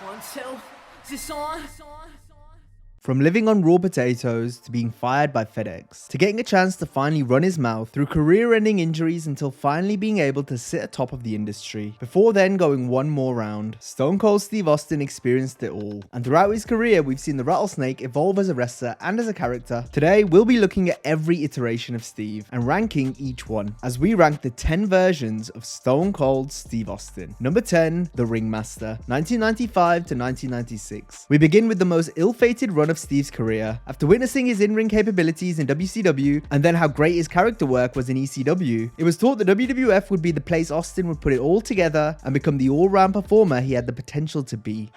1, 2, is this on? From living on raw potatoes to being fired by FedEx, to getting a chance to finally run his mouth, through career-ending injuries until finally being able to sit atop of the industry. Before then going one more round, Stone Cold Steve Austin experienced it all. And throughout his career, we've seen the Rattlesnake evolve as a wrestler and as a character. Today, we'll be looking at every iteration of Steve and ranking each one, as we rank the 10 versions of Stone Cold Steve Austin. Number 10, the Ringmaster, 1995 to 1996. We begin with the most ill-fated run of Steve's career. After witnessing his in-ring capabilities in WCW and then how great his character work was in ECW, it was thought that WWF would be the place Austin would put it all together and become the all-round performer he had the potential to be.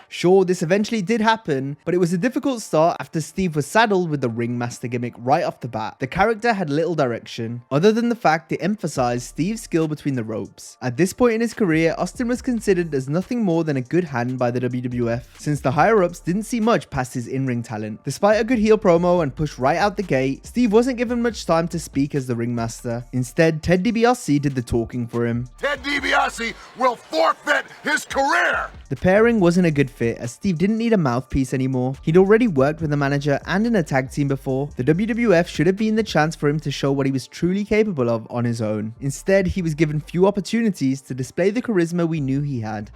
Sure, this eventually did happen, but it was a difficult start after Steve was saddled with the Ringmaster gimmick right off the bat. The character had little direction, other than the fact it emphasized Steve's skill between the ropes. At this point in his career, Austin was considered as nothing more than a good hand by the WWF, since the higher-ups didn't see much past his in-ring talent. Despite a good heel promo and push right out the gate, Steve wasn't given much time to speak as the Ringmaster. Instead, Ted DiBiase did the talking for him. Ted DiBiase will forfeit his career! The pairing wasn't a good fit, as Steve didn't need a mouthpiece anymore. He'd already worked with a manager and in a tag team before. The WWF should have been the chance for him to show what he was truly capable of on his own. Instead, he was given few opportunities to display the charisma we knew he had.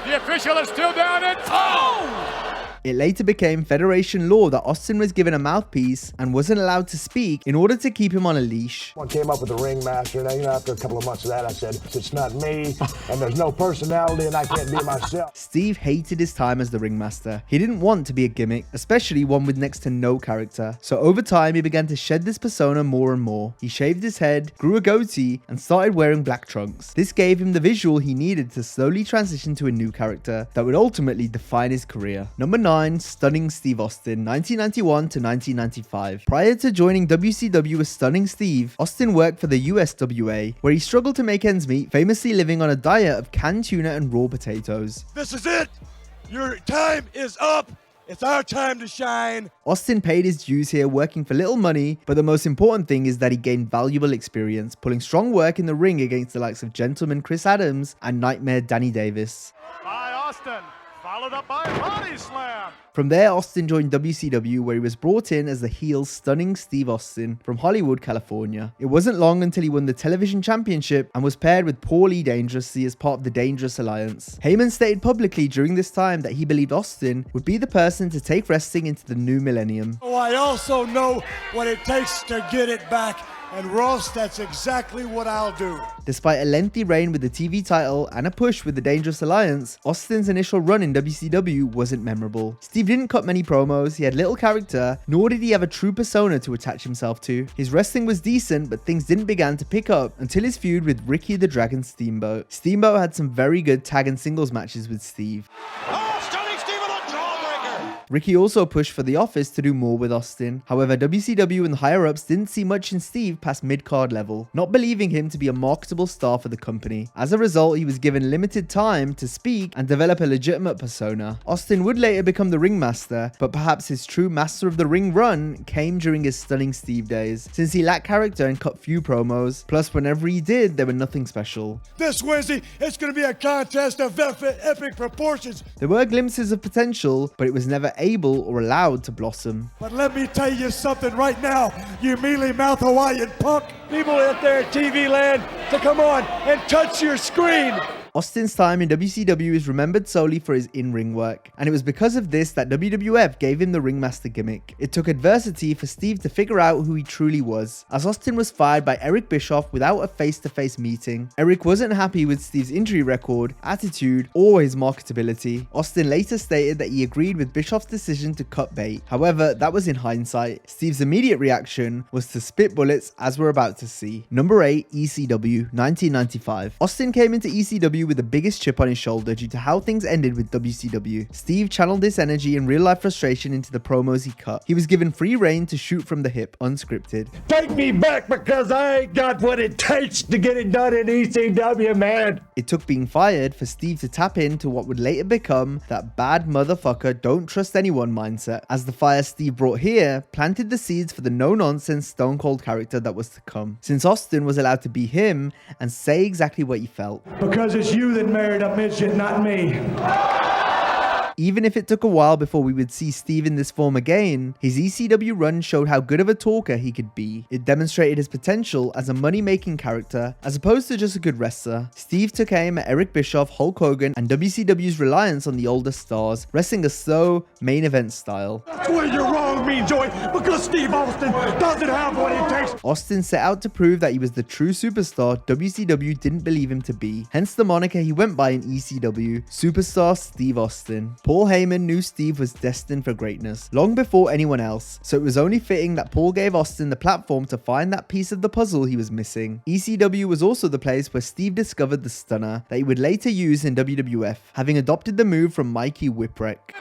The official is still down at It later became Federation law that Austin was given a mouthpiece and wasn't allowed to speak in order to keep him on a leash. One came up with the Ringmaster, and after a couple of months of that, I said, it's not me, and there's no personality, and I can't be myself. Steve hated his time as the Ringmaster. He didn't want to be a gimmick, especially one with next to no character. So over time, he began to shed this persona more and more. He shaved his head, grew a goatee, and started wearing black trunks. This gave him the visual he needed to slowly transition to a new character that would ultimately define his career. Number 9. Stunning Steve Austin, 1991 to 1995. Prior to joining WCW as Stunning Steve, Austin worked for the USWA, where he struggled to make ends meet, famously living on a diet of canned tuna and raw potatoes. This is it! Your time is up! It's our time to shine! Austin paid his dues here, working for little money, but the most important thing is that he gained valuable experience, pulling strong work in the ring against the likes of Gentleman Chris Adams and Nightmare Danny Davis. by Austin, followed up by a body slam. From there, Austin joined WCW, where he was brought in as the heel Stunning Steve Austin from Hollywood, California. It wasn't long until he won the television championship and was paired with Paul E. Dangerously as part of the Dangerous Alliance. Heyman stated publicly during this time that he believed Austin would be the person to take wrestling into the new millennium. Oh, I also know what it takes to get it back. And Ross, that's exactly what I'll do. Despite a lengthy reign with the TV title and a push with the Dangerous Alliance, Austin's initial run in WCW wasn't memorable. Steve didn't cut many promos, he had little character, nor did he have a true persona to attach himself to. His wrestling was decent, but things didn't begin to pick up until his feud with Ricky the Dragon Steamboat. Steamboat had some very good tag and singles matches with Steve. Ricky also pushed for The Office to do more with Austin. However, WCW and the higher-ups didn't see much in Steve past mid-card level, not believing him to be a marketable star for the company. As a result, he was given limited time to speak and develop a legitimate persona. Austin would later become the Ringmaster, but perhaps his true Master of the Ring run came during his Stunning Steve days, since he lacked character and cut few promos, plus whenever he did, they were nothing special. This Wednesday, it's going to be a contest of epic proportions. There were glimpses of potential, but it was never able or allowed to blossom. But let me tell you something right now, you mealy-mouthed Hawaiian punk. People out there at TV land, to come on and touch your screen. Austin's time in WCW is remembered solely for his in-ring work, and it was because of this that WWF gave him the Ringmaster gimmick. It took adversity for Steve to figure out who he truly was, as Austin was fired by Eric Bischoff without a face-to-face meeting. Eric wasn't happy with Steve's injury record, attitude, or his marketability. Austin later stated that he agreed with Bischoff's decision to cut bait. However, that was in hindsight. Steve's immediate reaction was to spit bullets, as we're about to see. Number 8, ECW, 1995. Austin came into ECW ECW with the biggest chip on his shoulder due to how things ended with WCW. Steve channeled this energy and real life frustration into the promos he cut. He was given free reign to shoot from the hip, unscripted. Take me back because I ain't got what it takes to get it done in ECW, man. It took being fired for Steve to tap into what would later become that bad motherfucker don't trust anyone mindset, as the fire Steve brought here planted the seeds for the no-nonsense Stone Cold character that was to come, since Austin was allowed to be him and say exactly what he felt. Because it's you that married a midget, not me. Even if it took a while before we would see Steve in this form again, his ECW run showed how good of a talker he could be. It demonstrated his potential as a money-making character, as opposed to just a good wrestler. Steve took aim at Eric Bischoff, Hulk Hogan, and WCW's reliance on the older stars, wrestling a slow, main event style. That's where you're wrong, Mean Joey, because Steve Austin doesn't have what it takes. Austin set out to prove that he was the true superstar WCW didn't believe him to be, hence the moniker he went by in ECW, Superstar Steve Austin. Paul Heyman knew Steve was destined for greatness, long before anyone else, so it was only fitting that Paul gave Austin the platform to find that piece of the puzzle he was missing. ECW was also the place where Steve discovered the stunner that he would later use in WWF, having adopted the move from Mikey Whipwreck.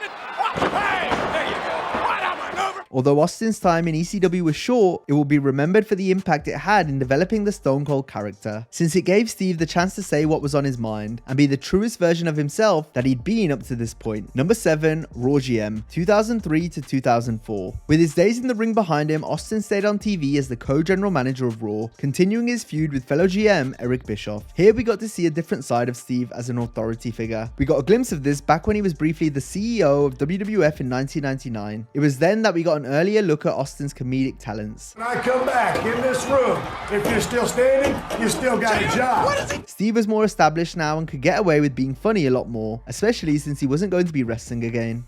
Although Austin's time in ECW was short, it will be remembered for the impact it had in developing the Stone Cold character, since it gave Steve the chance to say what was on his mind and be the truest version of himself that he'd been up to this point. Number 7, Raw GM, 2003 to 2004. With his days in the ring behind him, Austin stayed on TV as the co-general manager of Raw, continuing his feud with fellow GM Eric Bischoff. Here we got to see a different side of Steve as an authority figure. We got a glimpse of this back when he was briefly the CEO of WWF in 1999. It was then that we got an earlier look at Austin's comedic talents. When I come back in this room, if you're still standing, you still got a job. Steve was more established now and could get away with being funny a lot more, especially since he wasn't going to be wrestling again.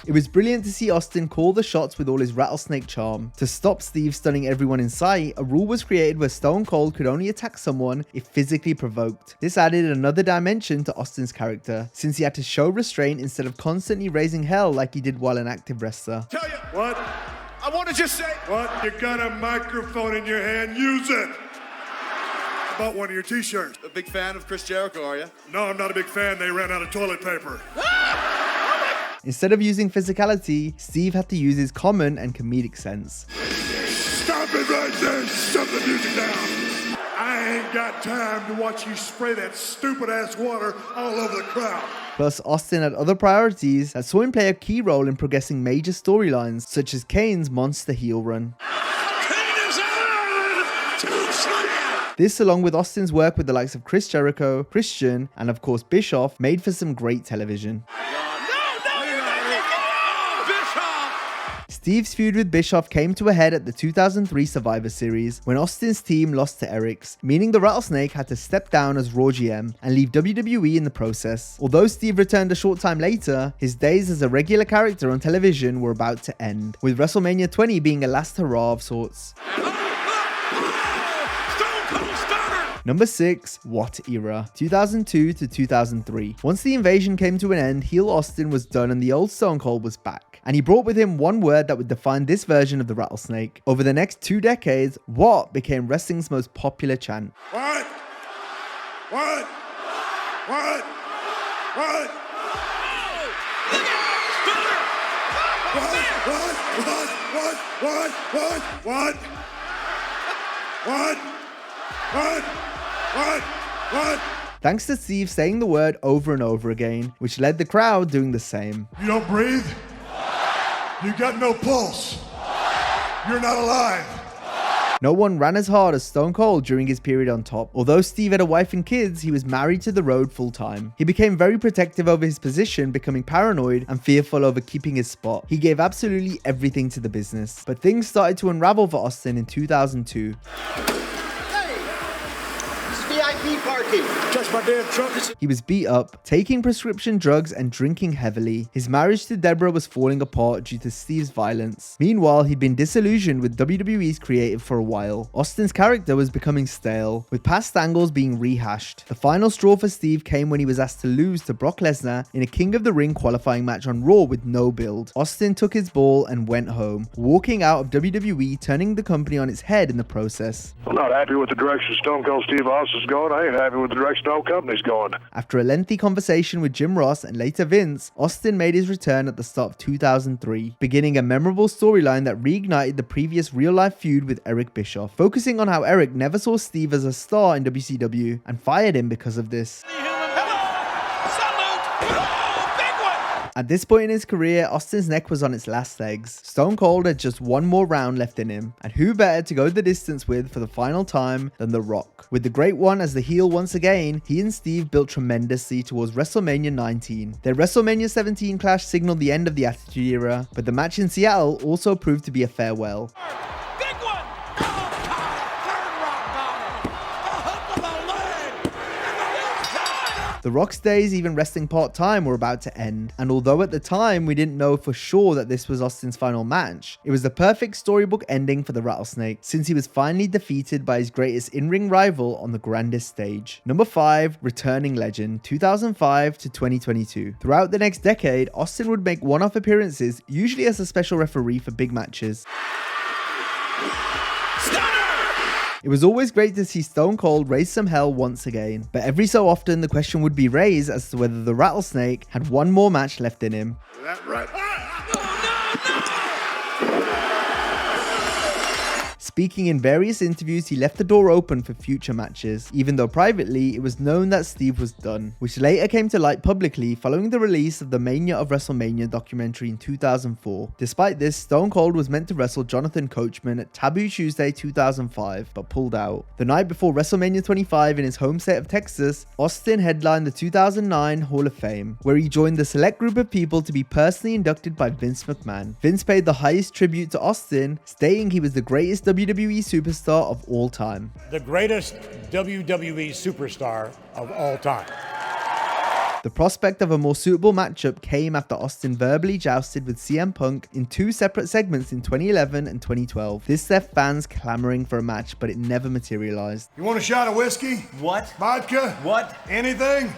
It was brilliant to see Austin call the shots with all his rattlesnake charm. To stop Steve stunning everyone in sight, a rule was created where Stone Cold could only attack someone if physically provoked. This added another dimension to Austin's character, since he had to show restraint instead of constantly raising hell like he did while an active wrestler. Tell you what? I want to just say what? You got a microphone in your hand, use it. About one of your t-shirts. A big fan of Chris Jericho, are you? No, I'm not a big fan. They ran out of toilet paper. Instead of using physicality, Steve had to use his common and comedic sense. Stop it right there. Shut the music down. I ain't got time to watch you spray that stupid ass water all over the crowd. Plus, Austin had other priorities that saw him play a key role in progressing major storylines, such as Kane's monster heel run. This, along with Austin's work with the likes of Chris Jericho, Christian, and of course Bischoff, made for some great television. Steve's feud with Bischoff came to a head at the 2003 Survivor Series when Austin's team lost to Eric's, meaning the Rattlesnake had to step down as Raw GM and leave WWE in the process. Although Steve returned a short time later, his days as a regular character on television were about to end, with WrestleMania 20 being a last hurrah of sorts. Number 6, What Era, 2002 to 2003. Once the invasion came to an end, heel Austin was done and the old Stone Cold was back. And he brought with him one word that would define this version of the Rattlesnake. Over the next 2 decades, what became wrestling's most popular chant. What? What? What? What? What? Thanks to Steve saying the word over and over again, which led the crowd doing the same. You don't breathe? You got no pulse. You're not alive. No one ran as hard as Stone Cold during his period on top. Although Steve had a wife and kids, he was married to the road full time. He became very protective over his position, becoming paranoid and fearful over keeping his spot. He gave absolutely everything to the business. But things started to unravel for Austin in 2002. VIP VIP parking. Touch my damn truck. He was beat up, taking prescription drugs and drinking heavily. His marriage to Deborah was falling apart due to Steve's violence. Meanwhile, he'd been disillusioned with WWE's creative for a while. Austin's character was becoming stale, with past angles being rehashed. The final straw for Steve came when he was asked to lose to Brock Lesnar in a King of the Ring qualifying match on Raw with no build. Austin took his ball and went home, walking out of WWE, turning the company on its head in the process. I'm not happy with the direction Stone Cold Steve Austin's going. I ain't happy with the direction the whole company's going. After a lengthy conversation with Jim Ross and later Vince, Austin made his return at the start of 2003, beginning a memorable storyline that reignited the previous real-life feud with Eric Bischoff, focusing on how Eric never saw Steve as a star in WCW and fired him because of this. At this point in his career, Austin's neck was on its last legs. Stone Cold had just one more round left in him, and who better to go the distance with for the final time than The Rock? With the Great One as the heel once again, he and Steve built tremendously towards WrestleMania 19. Their WrestleMania 17 clash signaled the end of the Attitude Era, but the match in Seattle also proved to be a farewell. The Rock's days, even resting part-time, were about to end, and although at the time we didn't know for sure that this was Austin's final match, it was the perfect storybook ending for the Rattlesnake, since he was finally defeated by his greatest in-ring rival on the grandest stage. Number 5, Returning Legend, 2005 to 2022. Throughout the next decade, Austin would make one-off appearances, usually as a special referee for big matches. It was always great to see Stone Cold raise some hell once again, but every so often the question would be raised as to whether the Rattlesnake had one more match left in him. Is that right? Speaking in various interviews, he left the door open for future matches, even though privately it was known that Steve was done, which later came to light publicly following the release of the Mania of WrestleMania documentary in 2004. Despite this, Stone Cold was meant to wrestle Jonathan Coachman at Taboo Tuesday 2005, but pulled out. The night before WrestleMania 25 in his home state of Texas, Austin headlined the 2009 Hall of Fame, where he joined the select group of people to be personally inducted by Vince McMahon. Vince paid the highest tribute to Austin, stating he was the greatest WWE superstar of all time. The greatest WWE superstar of all time. The prospect of a more suitable matchup came after Austin verbally jousted with CM Punk in 2 separate segments in 2011 and 2012. This left fans clamoring for a match, but it never materialized. You want a shot of whiskey? What? Vodka? What? Anything?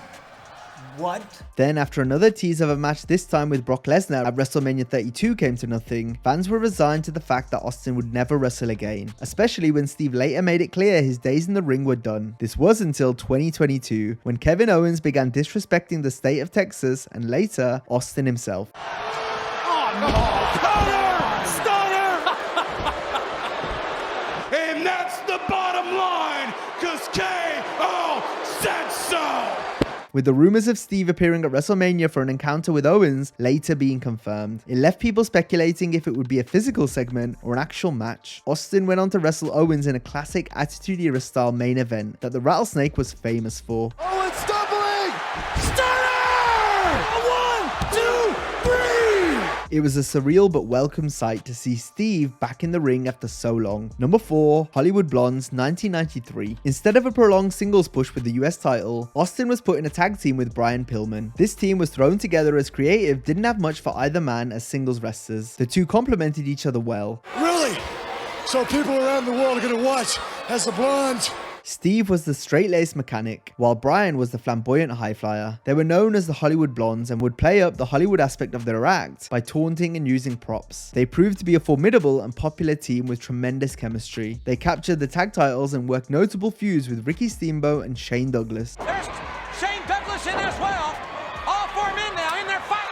What? Then, after another tease of a match this time with Brock Lesnar at WrestleMania 32 came to nothing, fans were resigned to the fact that Austin would never wrestle again, especially when Steve later made it clear his days in the ring were done. This was until 2022, when Kevin Owens began disrespecting the state of Texas and later Austin himself. And that's the bottom line, because KO said so! With the rumors of Steve appearing at WrestleMania for an encounter with Owens later being confirmed, it left people speculating if it would be a physical segment or an actual match. Austin went on to wrestle Owens in a classic Attitude Era style main event that the Rattlesnake was famous for. Owens doubling! It was a surreal but welcome sight to see Steve back in the ring after so long. Number 4, Hollywood Blondes, 1993. Instead of a prolonged singles push with the US title, Austin was put in a tag team with Brian Pillman. This team was thrown together as creative didn't have much for either man as singles wrestlers. The two complemented each other well. Really? So people around the world are going to watch as the Blondes. Steve was the straight-laced mechanic, while Brian was the flamboyant high flyer. They were known as the Hollywood Blondes and would play up the Hollywood aspect of their act by taunting and using props. They proved to be a formidable and popular team with tremendous chemistry. They captured the tag titles and worked notable feuds with Ricky Steamboat and Shane Douglas. There's Shane Douglas in as well. All 4 men now in their fight.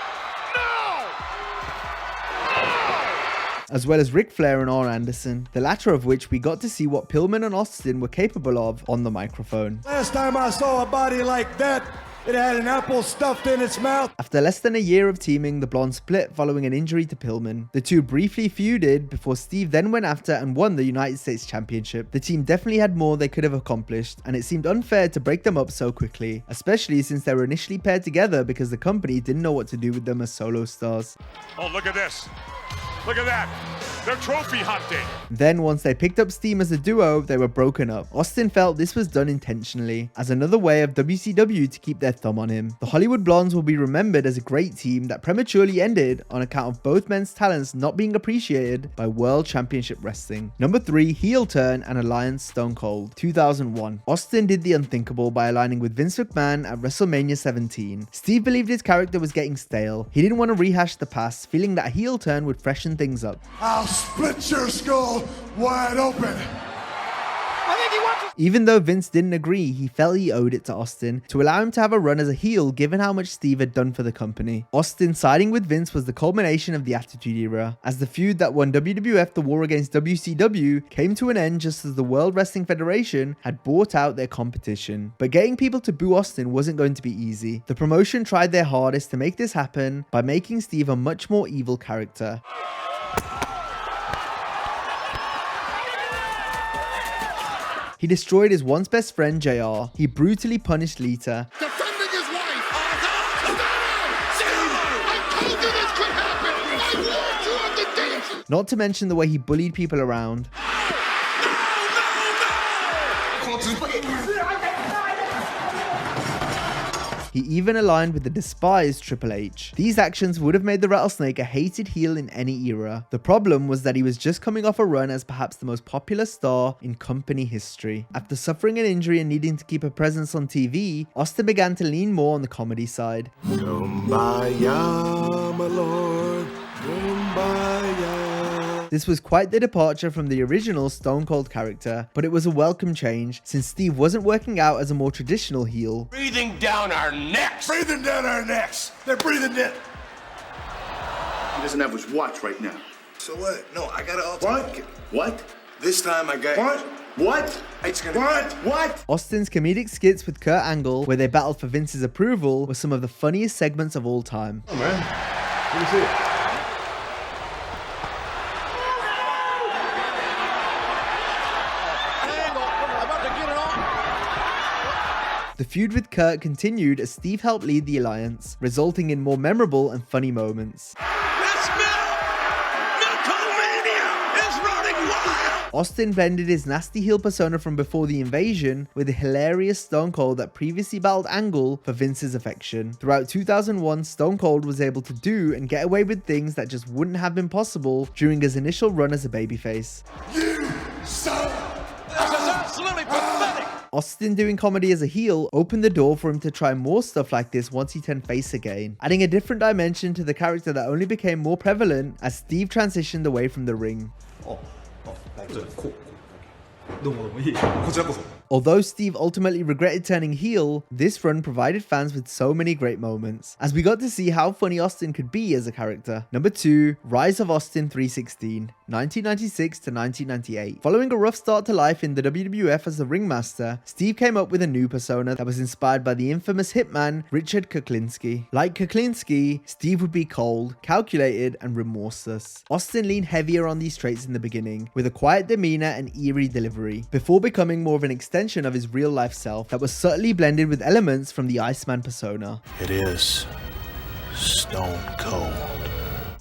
As well as Ric Flair and Arn Anderson, the latter of which we got to see what Pillman and Austin were capable of on the microphone. Last time I saw a body like that, it had an apple stuffed in its mouth. After less than a year of teaming, the Blondes split following an injury to Pillman. The two briefly feuded before Steve then went after and won the United States Championship. The team definitely had more they could have accomplished, and it seemed unfair to break them up so quickly, especially since they were initially paired together because the company didn't know what to do with them as solo stars. Oh, look at this. Look at that. They're trophy hunting. Then once they picked up steam as a duo, they were broken up. Austin felt this was done intentionally, as another way of WCW to keep their thumb on him. The Hollywood Blondes will be remembered as a great team that prematurely ended on account of both men's talents not being appreciated by World Championship Wrestling. Number 3, heel turn and alliance Stone Cold. 2001. Austin did the unthinkable by aligning with Vince McMahon at WrestleMania 17. Steve believed his character was getting stale. He didn't want to rehash the past, feeling that a heel turn would freshen things up. I'll split your skull wide open. Even though Vince didn't agree, he felt he owed it to Austin to allow him to have a run as a heel given how much Steve had done for the company. Austin siding with Vince was the culmination of the Attitude Era, as the feud that won WWF the war against WCW came to an end just as the World Wrestling Federation had bought out their competition. But getting people to boo Austin wasn't going to be easy. The promotion tried their hardest to make this happen by making Steve a much more evil character. He destroyed his once best friend JR. He brutally punished Lita. Defending his wife. I told you this could happen. I warned you of the danger. Not to mention the way he bullied people around. He even aligned with the despised Triple H. These actions would have made the Rattlesnake a hated heel in any era. The problem was that he was just coming off a run as perhaps the most popular star in company history. After suffering an injury and needing to keep a presence on TV, Austin began to lean more on the comedy side. Kumbaya, my lord. Kumbaya. This was quite the departure from the original Stone Cold character, but it was a welcome change since Steve wasn't working out as a more traditional heel. Breathing down our necks. Breathing down our necks. They're breathing it. He doesn't have his watch right now. So what? No, I got it all. What? This time I got. What? It's gonna. What? Austin's comedic skits with Kurt Angle, where they battled for Vince's approval, were some of the funniest segments of all time. Oh man, let me see it. The feud with Kurt continued as Steve helped lead the alliance, resulting in more memorable and funny moments. Austin blended his nasty heel persona from before the invasion with the hilarious Stone Cold that previously battled Angle for Vince's affection. Throughout 2001, Stone Cold was able to do and get away with things that just wouldn't have been possible during his initial run as a babyface. You son. This is absolutely pathetic. Austin doing comedy as a heel opened the door for him to try more stuff like this once he turned face again, adding a different dimension to the character that only became more prevalent as Steve transitioned away from the ring. Although Steve ultimately regretted turning heel, this run provided fans with so many great moments, as we got to see how funny Austin could be as a character. Number 2, Rise of Austin 316, 1996 to 1998. Following a rough start to life in the WWF as the Ringmaster, Steve came up with a new persona that was inspired by the infamous hitman Richard Kuklinski. Like Kuklinski, Steve would be cold, calculated, and remorseless. Austin leaned heavier on these traits in the beginning, with a quiet demeanor and eerie delivery, before becoming more of an extension of his real-life self that was subtly blended with elements from the Iceman persona. It is Stone Cold.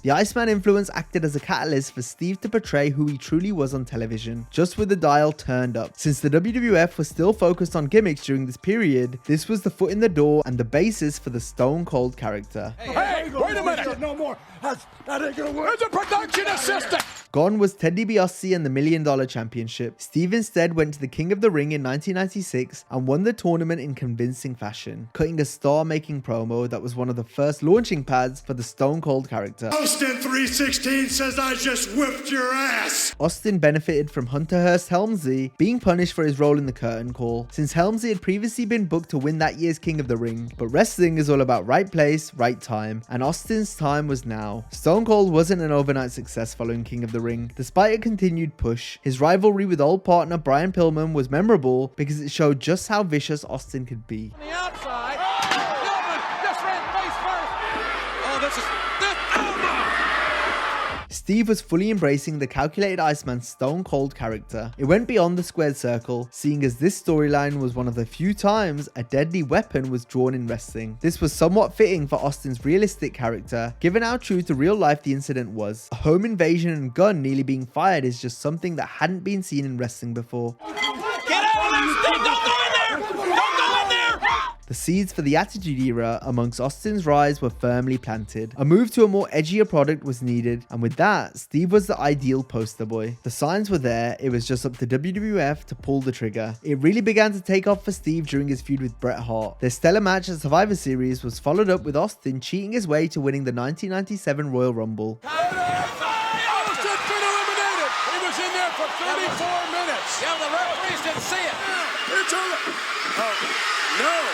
The Iceman influence acted as a catalyst for Steve to portray who he truly was on television, just with the dial turned up. Since the WWF was still focused on gimmicks during this period, this was the foot in the door and the basis for the Stone Cold character. Hey, wait a minute. No more. That ain't gonna work. Where's the production assistant? Gone was Ted DiBiase and the $1 Million Championship. Steve instead went to the King of the Ring in 1996 and won the tournament in convincing fashion, cutting a star-making promo that was one of the first launching pads for the Stone Cold character. Austin 316 says I just whipped your ass. Austin benefited from Hunter Hearst Helmsley being punished for his role in the curtain call, since Helmsley had previously been booked to win that year's King of the Ring. But wrestling is all about right place, right time, and Austin's time was now. Stone Cold wasn't an overnight success following King of the Ring. Despite a continued push, his rivalry with old partner Brian Pillman was memorable because it showed just how vicious Austin could be. On the outside. Pillman just ran face first. Oh, this. Oh no! Steve was fully embracing the calculated Iceman's Stone Cold character. It went beyond the squared circle, seeing as this storyline was one of the few times a deadly weapon was drawn in wrestling. This was somewhat fitting for Austin's realistic character, given how true to real life the incident was. A home invasion and gun nearly being fired is just something that hadn't been seen in wrestling before. Get out of there, Steve! Don't go in there! Don't go in there! The seeds for the Attitude Era amongst Austin's rise were firmly planted. A move to a more edgier product was needed, and with that, Steve was the ideal poster boy. The signs were there, it was just up to WWF to pull the trigger. It really began to take off for Steve during his feud with Bret Hart. Their stellar match at Survivor Series was followed up with Austin cheating his way to winning the 1997 Royal Rumble. He was in there for 34 minutes. Yeah, the referees didn't see it. It's over. Oh, no.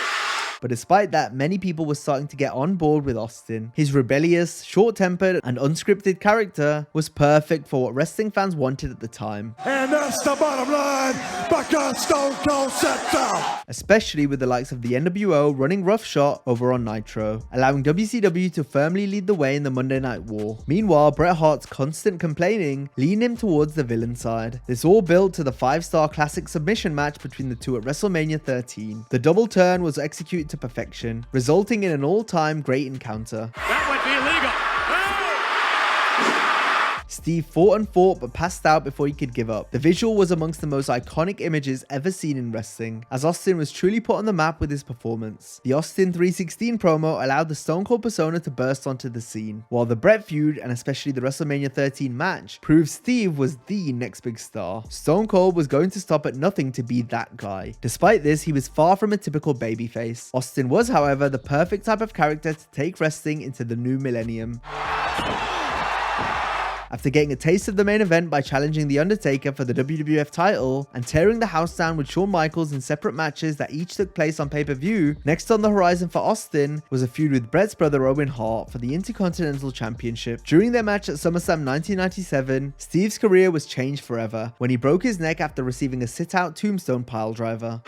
But despite that, many people were starting to get on board with Austin. His rebellious, short-tempered, and unscripted character was perfect for what wrestling fans wanted at the time. And that's the bottom line, because Stone Cold sets out. Especially with the likes of the NWO running roughshod over on Nitro, allowing WCW to firmly lead the way in the Monday Night War. Meanwhile, Bret Hart's constant complaining leaned him towards the villain side. This all built to the 5-star classic submission match between the two at WrestleMania 13. The double turn was executed to perfection, resulting in an all-time great encounter. That would be illegal. Steve fought and fought but passed out before he could give up. The visual was amongst the most iconic images ever seen in wrestling, as Austin was truly put on the map with his performance. The Austin 316 promo allowed the Stone Cold persona to burst onto the scene, while the Bret feud, and especially the WrestleMania 13 match, proved Steve was the next big star. Stone Cold was going to stop at nothing to be that guy. Despite this, he was far from a typical babyface. Austin was, however, the perfect type of character to take wrestling into the new millennium. After getting a taste of the main event by challenging The Undertaker for the WWF title and tearing the house down with Shawn Michaels in separate matches that each took place on pay-per-view, next on the horizon for Austin was a feud with Bret's brother Owen Hart for the Intercontinental Championship. During their match at SummerSlam 1997, Steve's career was changed forever when he broke his neck after receiving a sit-out tombstone piledriver.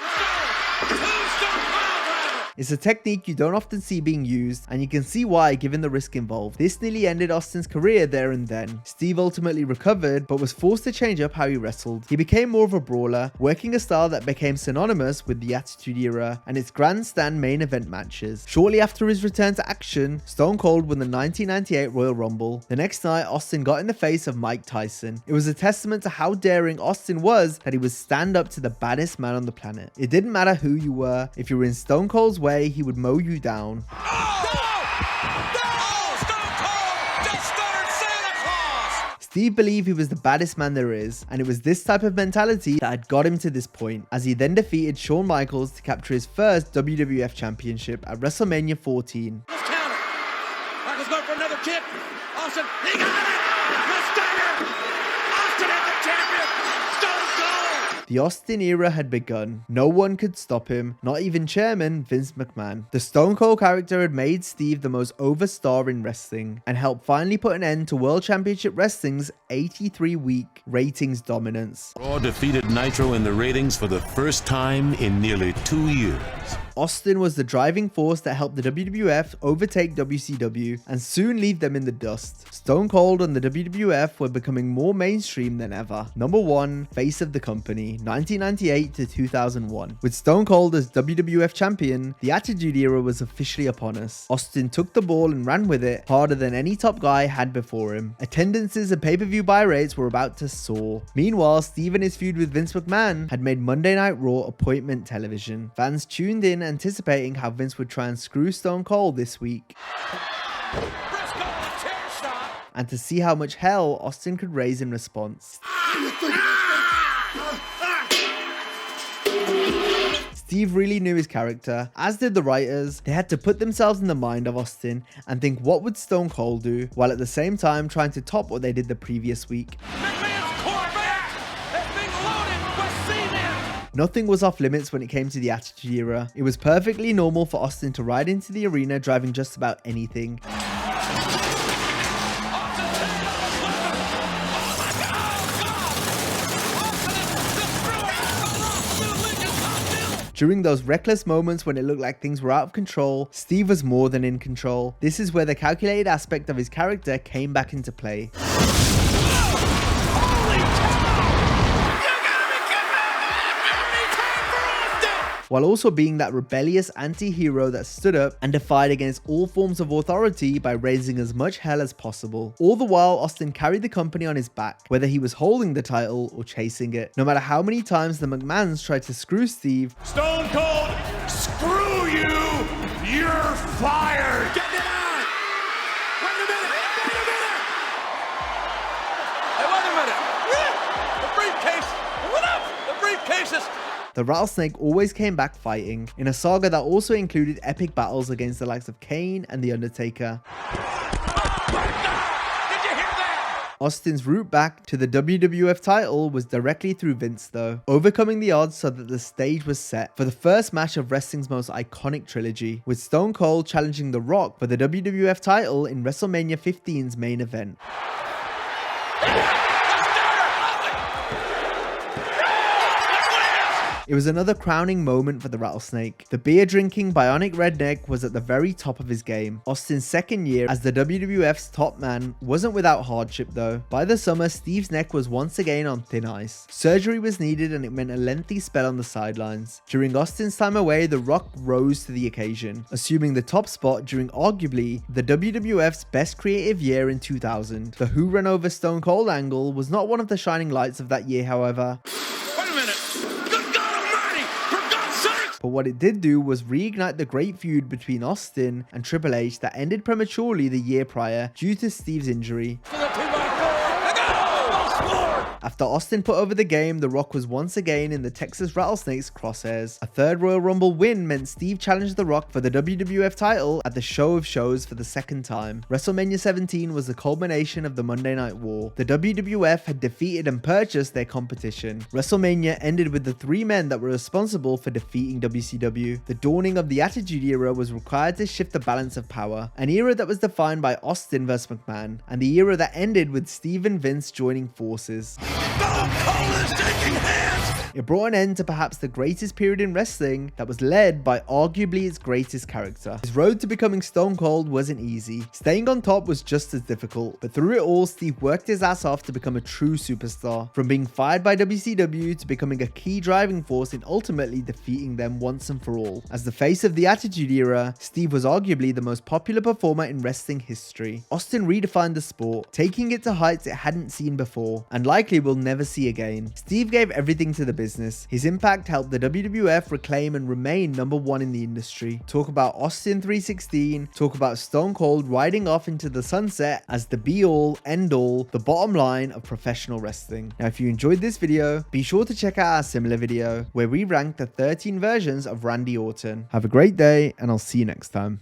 It's a technique you don't often see being used, and you can see why given the risk involved. This nearly ended Austin's career there and then. Steve ultimately recovered, but was forced to change up how he wrestled. He became more of a brawler, working a style that became synonymous with the Attitude Era and its grandstand main event matches. Shortly after his return to action, Stone Cold won the 1998 Royal Rumble. The next night, Austin got in the face of Mike Tyson. It was a testament to how daring Austin was that he would stand up to the baddest man on the planet. It didn't matter who you were, if you were in Stone Cold's way, he would mow you down. Steve believed he was the baddest man there is, and it was this type of mentality that had got him to this point, as he then defeated Shawn Michaels to capture his first WWF Championship at WrestleMania 14. Michaels going for another kick. Austin, he got it! Austin is the champion! Stone Cold! The Austin era had begun. No one could stop him, not even chairman Vince McMahon. The Stone Cold character had made Steve the most over star in wrestling and helped finally put an end to World Championship Wrestling's 83-week ratings dominance. Raw defeated Nitro in the ratings for the first time in nearly 2 years. Austin was the driving force that helped the WWF overtake WCW and soon leave them in the dust. Stone Cold and the WWF were becoming more mainstream than ever. Number 1, face of the company, 1998 to 2001. With Stone Cold as WWF champion, the Attitude Era was officially upon us. Austin took the ball and ran with it harder than any top guy had before him. Attendances and pay-per-view buy rates were about to soar. Meanwhile, Steve and his feud with Vince McMahon had made Monday Night Raw appointment television. Fans tuned in anticipating how Vince would try and screw Stone Cold this week, and to see how much hell Austin could raise in response. Steve really knew his character, as did the writers. They had to put themselves in the mind of Austin and think what would Stone Cold do, while at the same time trying to top what they did the previous week. Nothing was off limits when it came to the Attitude Era. It was perfectly normal for Austin to ride into the arena driving just about anything. During those reckless moments when it looked like things were out of control, Steve was more than in control. This is where the calculated aspect of his character came back into play. while also being that rebellious anti-hero that stood up and defied against all forms of authority by raising as much hell as possible. All the while, Austin carried the company on his back, whether he was holding the title or chasing it. No matter how many times the McMahons tried to screw Steve, Stone Cold, screw you! You're fired! Getting it on. Wait a minute. Wait a minute. Hey, wait a minute. The briefcase. What up? The briefcases. the Rattlesnake always came back fighting, in a saga that also included epic battles against the likes of Kane and The Undertaker. Austin's route back to the WWF title was directly through Vince though, overcoming the odds so that the stage was set for the first match of wrestling's most iconic trilogy, with Stone Cold challenging The Rock for the WWF title in WrestleMania 15's main event. It was another crowning moment for the Rattlesnake. The beer-drinking bionic redneck was at the very top of his game. Austin's second year as the WWF's top man wasn't without hardship though. By the summer, Steve's neck was once again on thin ice. Surgery was needed and it meant a lengthy spell on the sidelines. During Austin's time away, The Rock rose to the occasion, assuming the top spot during arguably the WWF's best creative year in 2000. The Who Ran Over Stone Cold angle was not one of the shining lights of that year, however. But what it did do was reignite the great feud between Austin and Triple H that ended prematurely the year prior due to Steve's injury. After Austin put over the game, The Rock was once again in the Texas Rattlesnake's crosshairs. A third Royal Rumble win meant Steve challenged The Rock for the WWF title at the show of shows for the second time. WrestleMania 17 was the culmination of the Monday Night War. The WWF had defeated and purchased their competition. WrestleMania ended with the three men that were responsible for defeating WCW. The dawning of the Attitude Era was required to shift the balance of power, an era that was defined by Austin vs McMahon, and the era that ended with Steve and Vince joining forces. It brought an end to perhaps the greatest period in wrestling that was led by arguably its greatest character. His road to becoming Stone Cold wasn't easy. Staying on top was just as difficult, but through it all, Steve worked his ass off to become a true superstar. From being fired by WCW to becoming a key driving force in ultimately defeating them once and for all. As the face of the Attitude Era, Steve was arguably the most popular performer in wrestling history. Austin redefined the sport, taking it to heights it hadn't seen before, and likely will never see again. Steve gave everything to the business. His impact helped the WWF reclaim and remain #1 in the industry. Talk about Austin 316, talk about Stone Cold riding off into the sunset as the be-all, end-all, the bottom line of professional wrestling. Now, if you enjoyed this video, be sure to check out our similar video where we rank the 13 versions of Randy Orton. Have a great day, and I'll see you next time.